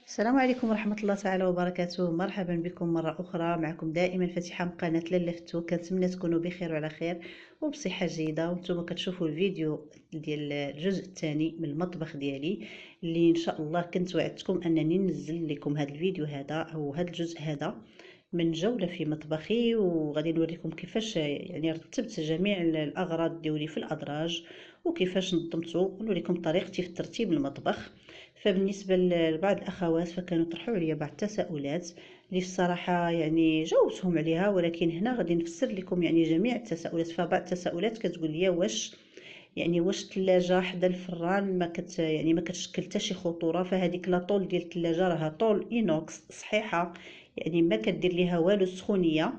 السلام عليكم ورحمة الله تعالى وبركاته. مرحبا بكم مرة أخرى، معكم دائما فاتحة من قناة لاله فتو. كنتمنى تكونوا بخير وعلى خير وبصحة جيدة، وانتم كتشوفوا الفيديو ديال الجزء الثاني من المطبخ ديالي اللي ان شاء الله كنت وعدتكم انني ننزل لكم هذا الفيديو هذا او هذا الجزء هذا من جولة في مطبخي، وغادي نوريكم كيفاش يعني رتبت جميع الأغراض ديالي في الأدراج وكيفاش نظمته، ونوريكم طريقتي في ترتيب المطبخ. فبالنسبة لبعض الأخوات فكانوا طرحوا عليا بعض التساؤلات اللي الصراحة يعني جاوبتهم عليها، ولكن هنا غادي نفسر لكم يعني جميع التساؤلات. فبعض التساؤلات كتقول لي واش الثلاجة حدا الفران ما كتشكل حتى شي خطورة؟ فهذيك لاطول ديال الثلاجة راها طول اينوكس صحيحة، يعني ما كدير ليها والو السخونية.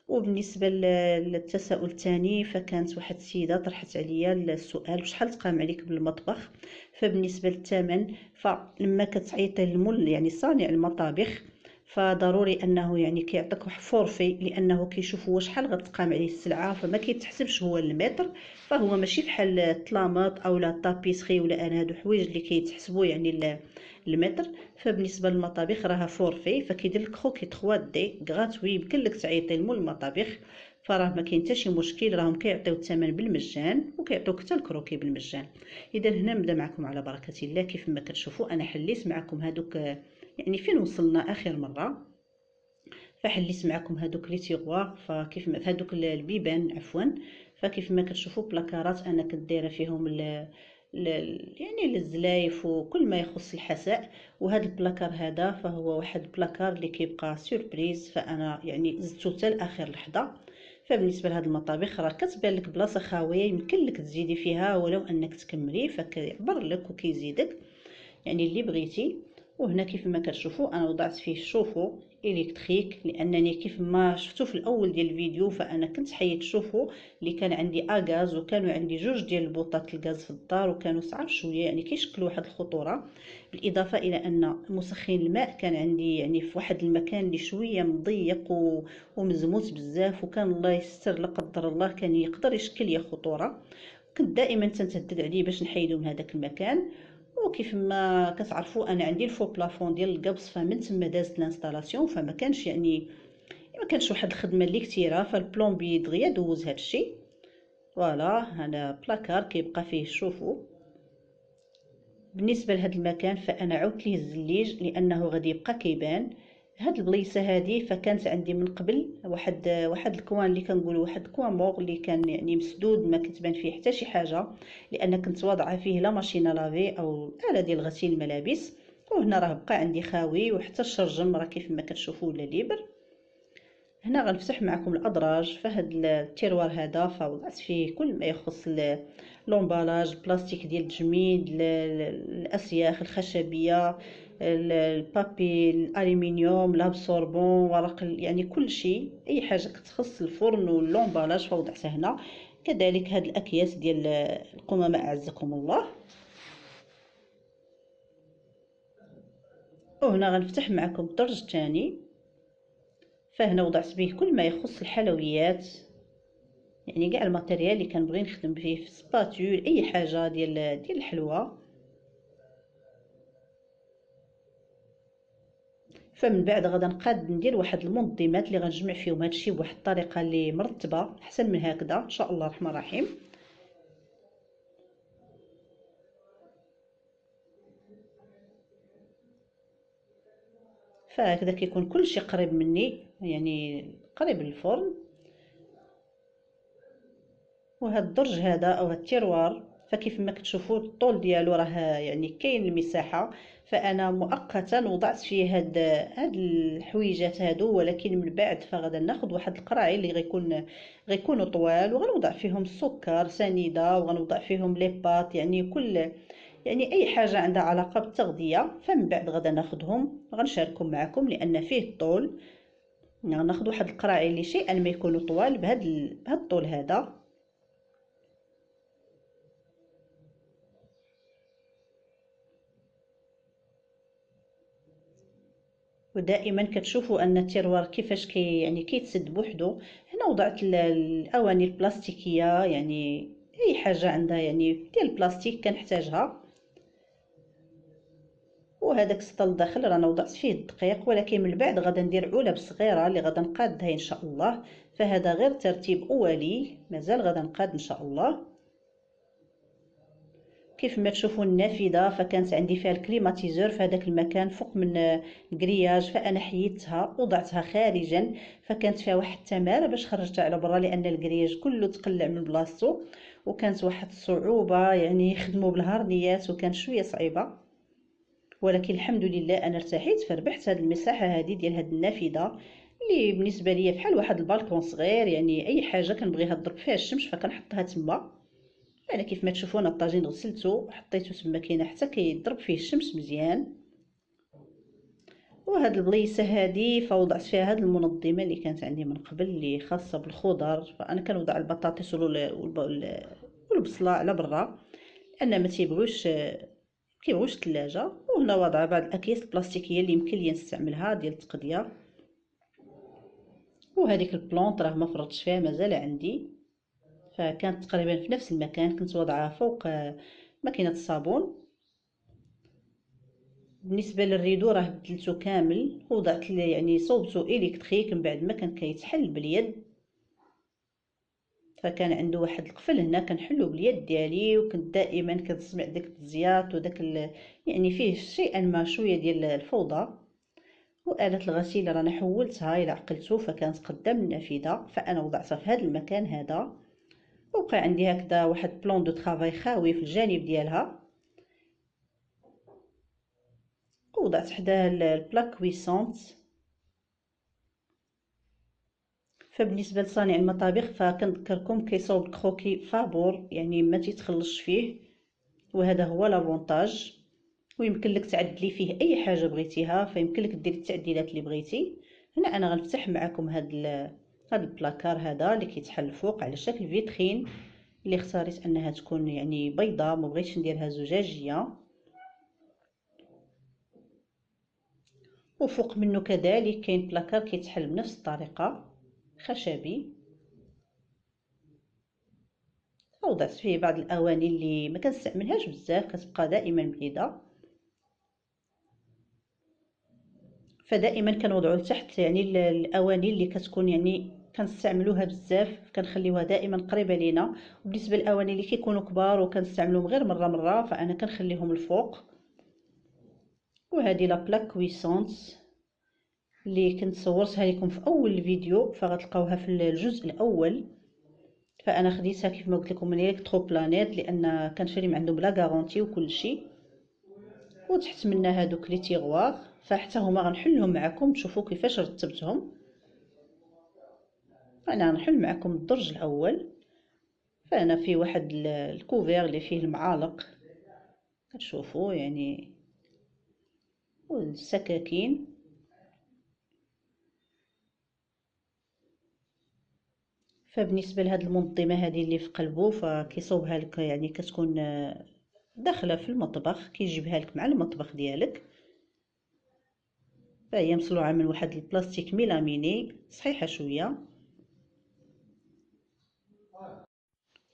وبالنسبه للتساؤل الثاني فكانت واحد السيده طرحت عليا السؤال: بشحال تقام عليك بالمطبخ؟ فبالنسبه للثمن، فلما كتعيطي يعني صانع المطابخ فضروري انه يعني كيعطيك واحد فورفي، لانه كيشوف هو شحال غتقام عليه السلعه، فما كيتحسبش هو المتر. فهو ماشي بحال الطلامط او لا طابيسري ولا انا هادو حوايج اللي كيتحسبوا يعني المتر. فبالنسبه للمطابخ راها فورفي، فكيدير لك خوكي 3 دي غراتوي، يمكن لك تعيطي لمول المطابخ، فراه ما كاين حتى شي مشكل، راهم كيعطيو الثمن بالمجان وكيعطيوك حتى الكروكي بالمجان. اذا هنا نبدا معكم على بركه الله. كيف ما كتشوفوا انا حليت معكم هادوك، يعني فين وصلنا اخر مره، فحليت معكم هادوك لي تيغوا، فكيف ما هادوك البيبان عفوا. فكيف ما كتشوفوا بلاكارات انا كنت دايره فيهم يعني الزلايف وكل ما يخص الحساء. وهذا البلاكار هذا فهو واحد البلاكار اللي كيبقى سوربريز، فانا يعني زدته حتى لاخر لحظه. فبالنسبه لهاد المطابخ راه كتبان لك بلاصه خاويه يمكن لك تزيدي فيها ولو انك تكملي، فكيعبر لك وكيزيدك يعني اللي بغيتي. وهنا كيف ما كتشوفوا انا وضعت فيه الشوفو الكتريك، لانني كيف ما شفتوا في الاول ديال الفيديو فانا كنت حيت الشوفو اللي كان عندي اغاز، وكانوا عندي جوج ديال البوطات الغاز في الدار وكانوا صعاب شويه، يعني كيشكلوا واحد الخطوره. بالاضافه الى ان مسخن الماء كان عندي يعني في واحد المكان اللي شويه مضيق ومزموت بزاف، وكان الله يستر لا قدر الله كان يقدر يشكل لي خطوره. كنت دائما تنتهدد عليه باش نحيدو من هذاك المكان. وكيف ما كتعرفوا انا عندي الفو بلافون ديال القبص، فمن تما دازت لانستالاسيون، فما كانش يعني ما كانش واحد الخدمه اللي كثيره، فالبلومبي دغيا دوز هادشي. فوالا هذا بلاكار كيبقى فيه شوفوا. بالنسبه لهذا المكان فانا عودت ليه الزليج لانه غادي يبقى كيبان. هاد البليصه هذه فكانت عندي من قبل واحد الكوان اللي كنقولوا واحد الكوان اللي كان يعني مسدود ما كتبان فيه حتى شي حاجه، لان كنت واضعه فيه لا ماشينه لافي او اله ديال غسيل الملابس. وهنا راه بقى عندي خاوي، وحتى الشرجم راه كيف ما كتشوفوا ولا ليبر. هنا غنفتح معكم الادراج. فهاد التيروار هذا فوضعت فيه كل ما يخص لومبالاج، البلاستيك ديال التجميد، الاسياخ الخشبيه، البابي الالومنيوم، لابسوربون، ورق يعني كل شيء اي حاجه كتخص الفرن واللومبالاج فوضعتها هنا. كذلك هاد الاكياس ديال القمامه اعزكم الله. وهنا غنفتح معكم الدرج الثاني، فهنا وضعت به كل ما يخص الحلويات، يعني كاع الماتيريال اللي كنبغي نخدم فيه في سباتول اي حاجه ديال الحلوى. فمن بعد غادا نقاد ندير واحد المنظمات اللي غنجمع فيهم هادشي بواحد الطريقه اللي مرتبه احسن من هكذا ان شاء الله الرحمن الرحيم. فهكذا كيكون كلشي قريب مني، يعني قريب للفرن. وهاد الدرج هذا او هاد التيروار فكيف ما كتشوفوا الطول ديالو راه يعني كاين المساحه. فانا مؤقتا وضعت فيه هاد الحويجات هادو، ولكن من بعد فغادا ناخذ واحد القراعي اللي غيكونوا طوال، وغنوضع فيهم السكر سنيده، وغنوضع فيهم لي بات، يعني كل يعني اي حاجه عندها علاقه بالتغذيه. فمن بعد غادا ناخذهم غنشاركهم معكم لان فيه الطول. غناخذ واحد القراعي اللي شيئا ما يكونوا طوال بهاد الطول هذا. ودائما كتشوفوا ان التيروار كيفاش يعني كيتسد بوحدو. هنا وضعت الاواني البلاستيكيه، يعني اي حاجه عندها يعني ديال البلاستيك كنحتاجها. وهذاك السطل الداخل رانا وضعت فيه الدقيق، ولكن من بعد غادا ندير علب صغيره اللي غادا نقادها ان شاء الله. فهذا غير ترتيب اولي، مازال غادا نقاد ان شاء الله. كيف ما تشوفوا النافذه فكانت عندي فيها الكليماتيزور في هذاك المكان فوق من الكرياج، فانا حيدتها وضعتها خارجا، فكانت فيها واحد التماره باش خرجتها على برا لان الكرياج كله تقلع من بلاصتو، وكانت واحد الصعوبه يعني يخدموا بالهرنيات وكان شويه صعيبه. ولكن الحمد لله انا ارتحيت فربحت هذه المساحه هذه ديال هذه النافذه اللي بالنسبه لي بحال واحد البالكون صغير، يعني اي حاجه كنبغيها تضرب فيها الشمس فكنحطها تما. انا كيف ما تشوفوا انا الطاجين غسلته وحطيته تما كاينه حتى كيضرب فيه الشمس مزيان. وهاد البليصه هادي فوضعت فيها هاد المنظمه اللي كانت عندي من قبل اللي خاصه بالخضر، فانا كنوضع البطاطس والبصله على برا لان ما كيبغوش الثلاجه. وهنا واضعه بعض الاكياس البلاستيكيه اللي يمكن لي نستعملها ديال التقضيه. وهذيك البلونط راه ما فرطتش فيها مازال عندي، فكانت تقريبا في نفس المكان كنت وضعها فوق ماكينه الصابون. بالنسبه للريدو راه بدلته كامل وضعت يعني صوبته الكتريك من بعد ما كان كيتحل باليد، فكان عنده واحد القفل هنا كنحلو باليد ديالي، وكنت دائما كنسمع داك الزياط وداك يعني فيه شيئا ما شويه ديال الفوضى. وآلة الغسيل رانا حولتها الى عقلتو فكانت قدام النافذه، فانا وضعتها في هذا المكان هذا. وبقى عندي هكذا واحد بلون دو طرافاي خاوي في الجانب ديالها، ووضعت حداه البلاك كويسونت. فبالنسبه لصانع المطابخ فكنذكركم كيصاوب الكروكي فابور يعني ما تيتخلصش فيه، وهذا هو لافونتاج. ويمكن لك تعدلي فيه اي حاجه بغيتيها، فيمكن لك ديري التعديلات اللي بغيتي. هنا انا غنفتح معكم هاد البلاكار هذا اللي كيتحل فوق على شكل فيترين، اللي اختاريت انها تكون يعني بيضاء، ما بغيتش نديرها زجاجيه. وفوق منه كذلك كاين بلاكار كيتحل بنفس الطريقه خشبي. وضعت فيه بعض الاواني اللي ما كنستعملهاش بزاف كتبقى دائما بعيده، فدائما كنوضعوا لتحت يعني الاواني اللي كتكون يعني كنستعملوها بزاف كنخليوها دائما قريبه لينا. وبالنسبه للاواني اللي كيكونوا كبار وكنستعملوهم غير مره فانا كنخليهم الفوق. وهذه لا بلاك كويسونت اللي كنت صورتها لكم في اول الفيديو فغتلقاوها في الجزء الاول. فانا خديتها كيف ما قلت لكم من الكترو بلانيت لان كنشري من عندهم بلا غارونتي وكل شيء. وتحت منها هادوك لي تيغوار فحتى هما غنحلهم معكم تشوفوا كيفاش رتبتهم. انا غنحل معكم الدرج الاول، فانا في واحد الكوفير اللي فيه المعالق كتشوفوا يعني والسكاكين. فبالنسبه لهاد المنظمه هذه اللي في قلبه فكيصوبها لك يعني كتكون داخله في المطبخ، كيجيبها لك مع المطبخ ديالك. فهي مصنوعه من واحد البلاستيك ميلاميني صحيحه شويه.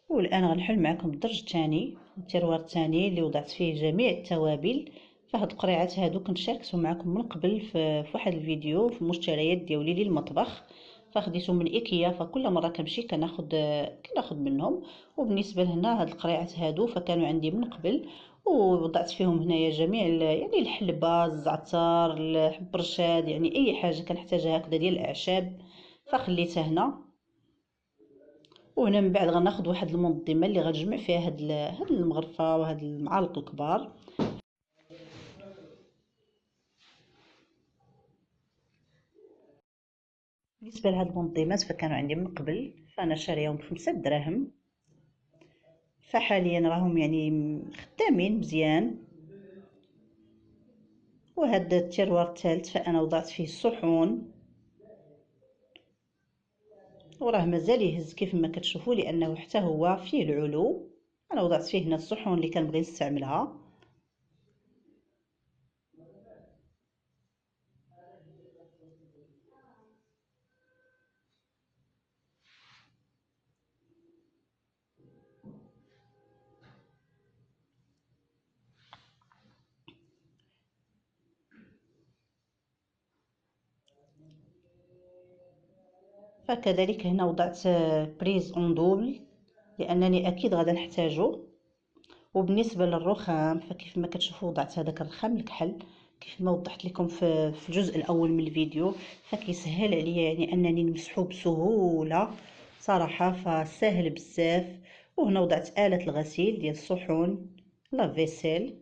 والان غنحل معكم الدرج الثاني التيروار الثاني اللي وضعت فيه جميع التوابل. فهاد القريعات هادو كنت شاركتهم معكم من قبل في واحد الفيديو في المشتريات ديالي للمطبخ، فخديتهم من ايكيا، فكل مره كنمشي كناخد منهم. وبالنسبه لهنا هاد القريعات هادو فكانوا عندي من قبل، ووضعت فيهم هنايا جميع يعني الحلبه الزعتر الحب رشاد يعني اي حاجه كنحتاجها هكذا ديال الاعشاب فخليتها هنا. وهنا من بعد غناخد واحد المنظمه اللي غنجمع فيها هاد المغرفه وهاد المعالق الكبار. بالنسبه لهاد المنظمات فكانوا عندي من قبل فانا شاريهم ب5 دراهم، فحاليا راهم يعني خدامين مزيان. وهذا التيروار الثالث فانا وضعت فيه الصحون، وراه مازال يهز كيف ما كتشوفوا لانه حتى هو فيه العلو. انا وضعت فيه هنا الصحون اللي كنبغي نستعملها. فكذلك هنا وضعت بريز اون دوبل لانني اكيد غادا نحتاجو. وبالنسبه للرخام فكيف ما كتشوفوا وضعت هذاك الرخام الكحل كيف ما وضحت لكم في الجزء الاول من الفيديو، فكيسهل عليا يعني انني نمسحو بسهوله صراحه، فسهل بزاف. وهنا وضعت آلة الغسيل ديال الصحون لافيسيل.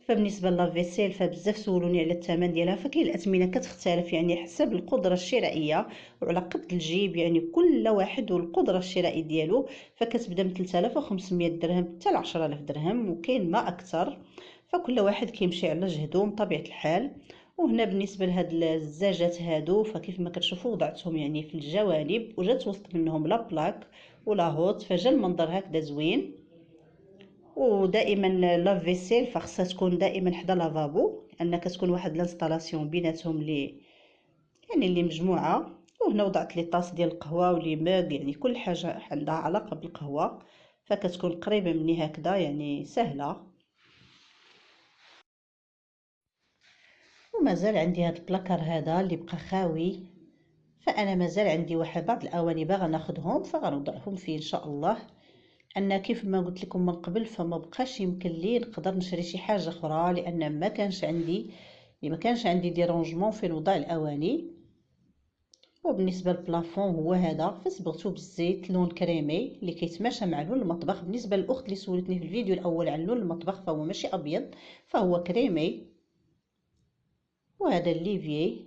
فبالنسبه لافيسيل فبزاف سولوني على الثمن ديالها، فكاين الاثمنه كتختلف يعني حسب القدره الشرائيه وعلى قد الجيب، يعني كل واحد والقدره الشرائيه ديالو. فكتبدا من 3500 درهم حتى ل 10000 درهم، وكاين ما اكثر، فكل واحد كيمشي على جهدو بطبيعه الحال. وهنا بالنسبه لهاد الزجاجات هادو فكيف ما كتشوفوا وضعتهم يعني في الجوانب، وجات وسط منهم لا بلاك ولا هوت، فجا المنظر هكذا زوين. ودائما لافيسيل فخصها تكون دائما حدا لافابو، لان كتكون واحد لانستالاسيون بيناتهم لي يعني اللي مجموعه. وهنا وضعت لي طاس ديال القهوه ولي ماغ، يعني كل حاجه عندها علاقه بالقهوه، فكتكون قريبه مني هكذا يعني سهله. ومازال عندي هاد البلاكار هذا اللي بقى خاوي، فانا مازال عندي واحد بعض الاواني باغا ناخذهم فغنوضعهم فيه ان شاء الله. ان كيف ما قلت لكم من قبل فما بقاش يمكن لي نقدر نشري شي حاجه اخرى، لان ما كانش عندي ديرونجمون في وضع الاواني. وبالنسبه للبلافون هو هذا، فصبغته بالزيت لون كريمي اللي كيتماشى مع لون المطبخ. بالنسبه للاخت اللي سولتني في الفيديو الاول عن لون المطبخ فهو ماشي ابيض، فهو كريمي. وهذا الليفيي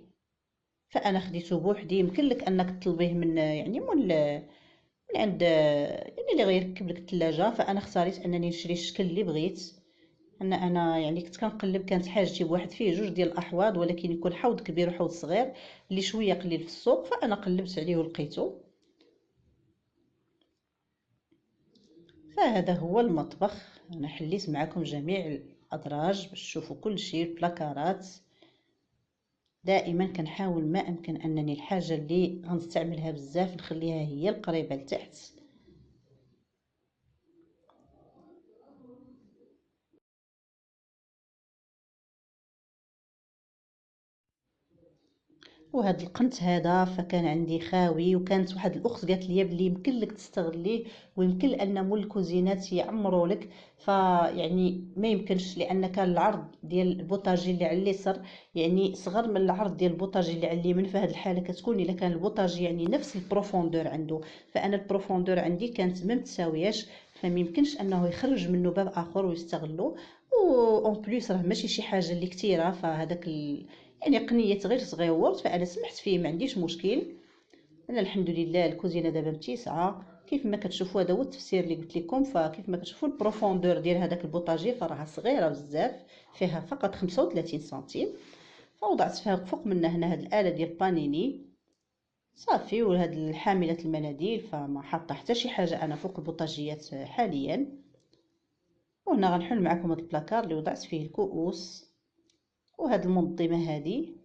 فانا خديته بوحدي، يمكن لك انك تطلبيه من يعني من عند يعني اللي غيركب لك الثلاجه. فانا اختاريت انني نشري الشكل اللي بغيت. انا يعني كنت كنقلب، كانت حاجتي بواحد فيه جوج ديال الاحواض، ولكن يكون حوض كبير وحوض صغير اللي شويه قليل في السوق، فانا قلبت عليه ولقيته. فهذا هو المطبخ. انا حليت معكم جميع الادراج باش تشوفوا كل شيء. البلاكارات دائما كنحاول ما امكن انني الحاجه اللي غنستعملها بزاف نخليها هي القريبه لتحت. وهاد القنت هذا فكان عندي خاوي، وكانت واحد الاخت قالت لي بلي يمكن لك تستغليه، ويمكن ان مول الكوزينات يعمروا لك. فيعني ما يمكنش، لان كان العرض ديال البوطاجي اللي على اليسر يعني صغر من العرض ديال البوطاجي اللي على اليمين. فهاد الحاله كتكون الا كان البوطاجي يعني نفس البروفوندور عنده، فانا البروفوندور عندي كانت ما متساوياش، فما يمكنش انه يخرج منه باب اخر ويستغلو. و اون بليس راه ماشي شي حاجه اللي كثيره، فهذاك يعني قنية غير صغيورت، فانا سمحت فيه ما عنديش مشكل. انا الحمد لله الكوزينه دابا متسعه كيف ما كتشوفوا. هذا هو التفسير اللي قلت لكم. فكيف ما كتشوفوا البروفوندور ديال هذاك البوطاجي فراها صغيره بزاف، فيها فقط 35 سنتيم. فوضعت فيها فوق منها هنا هاد الاله ديال بانيني صافي، وهاد حامله المناديل، فما حاطه حتى شي حاجه انا فوق البوطاجيات حاليا. وهنا غنحل معكم هاد البلاكار اللي وضعت فيه الكؤوس. وهاد المنظمه هذه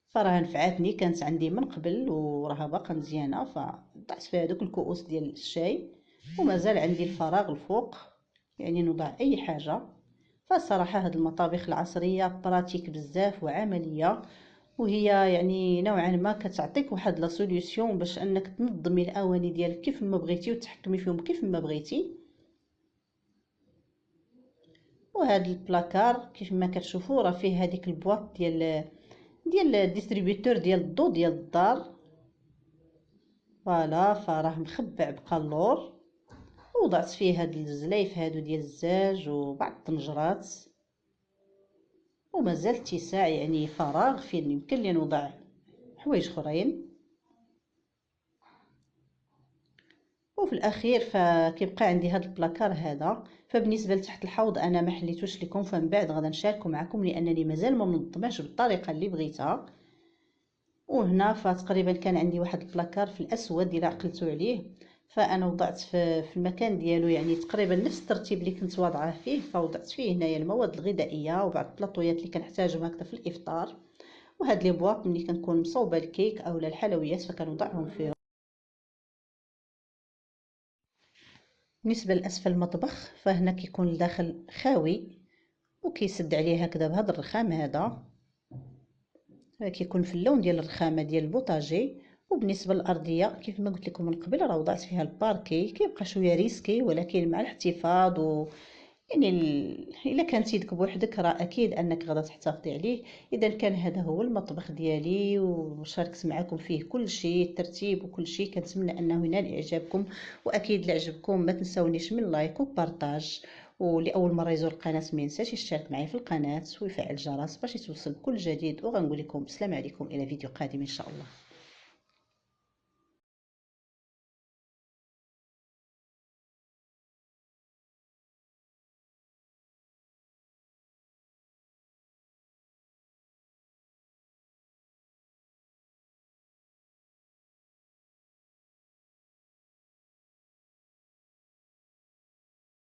فراها نفعاتني، كانت عندي من قبل وراها باقا مزيانه، فضعت فيها دوك الكؤوس ديال الشاي. ومازال عندي الفراغ الفوق يعني نوضع اي حاجه. فالصراحه هاد المطابخ العصريه براتيك بزاف وعمليه، وهي يعني نوعا ما كتعطيك واحد لا سوليوشن باش انك تنظمي الاواني ديالك كيف ما بغيتي وتحكمي فيهم كيف ما بغيتي. وهاد البلاكار كيف ما كتشوفوا راه فيه هذيك البواط ديال الديستريبيوتور ديال الضو ديال الدار. فوالا فراه مخبع بقى اللور. وضعت فيه هاد الزلايف هادو ديال الزاج وبعض الطنجرات، ومازال اتساع يعني فراغ فين يمكن لي نوضع حوايج اخرين. وفي الاخير فكيبقى عندي هاد البلاكار هذا. فبالنسبه لتحت الحوض انا ما حليتوش لكم، فمن بعد غادا نشاركو معكم لانني مازال ما منظماش بالطريقه اللي بغيتها. وهنا فتقريبا كان عندي واحد البلاكار في الاسود الى عقلتو عليه، فانا وضعت في المكان ديالو يعني تقريبا نفس الترتيب اللي كنت واضعه فيه. فوضعت فيه هنايا المواد الغذائيه وبعض البلاطويات اللي كنحتاجهم هكذا في الافطار. وهاد لي بواط ملي كنكون مصوبه الكيك اولا الحلويات فكنوضعهم فيه. بالنسبه لاسفل المطبخ فهنا كيكون الداخل خاوي، وكيسد عليه هكذا بهذا الرخام هذا. كيكون في اللون ديال الرخامه ديال البوطاجي. وبالنسبه للارضيه كيف ما قلت لكم من قبل راه وضعت فيها الباركي، كيبقى شويه ريسكي ولكن مع الاحتفاظ يعني الا كانتي يدك بوحدك راه اكيد انك غادا تحتفظي عليه. اذا كان هذا هو المطبخ ديالي وشاركت معكم فيه كل شيء، الترتيب وكل شيء. كنتمنى انه ينال اعجابكم، واكيد اللي عجبكم ما تنسونيش من لايك وبارطاج. ولاول مره يزور القناه ما ينساش يشترك معي في القناه ويفعل الجرس باش يتوصل بكل جديد. وغنقول لكم السلام عليكم الى فيديو قادم ان شاء الله.